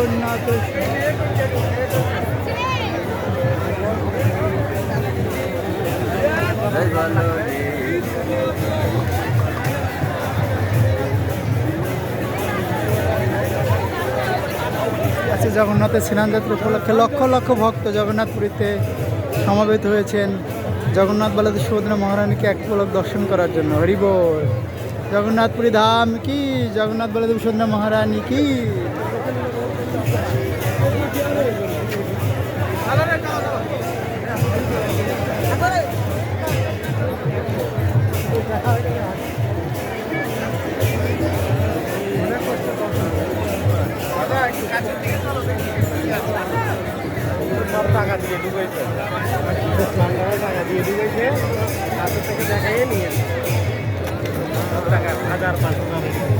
জগন্নাথ। আজকে জগন্নাথের স্নানযাত্রা উপলক্ষে লক্ষ লক্ষ ভক্ত জগন্নাথপুরীতে সমবেত হয়েছেন জগন্নাথ বলদেব সুভদ্রা মহারানীকে এক পলক দর্শন করার জন্য। হরি বল। জগন্নাথপুরী ধাম কি, জগন্নাথ বলদেব সুভদ্রা মহারানী কি। সব টাকা দিয়ে ডুবেছে, টাকা দিয়ে ডুবেছে, হাতের থেকে দেখাই নিয়ে সব টাকা 1500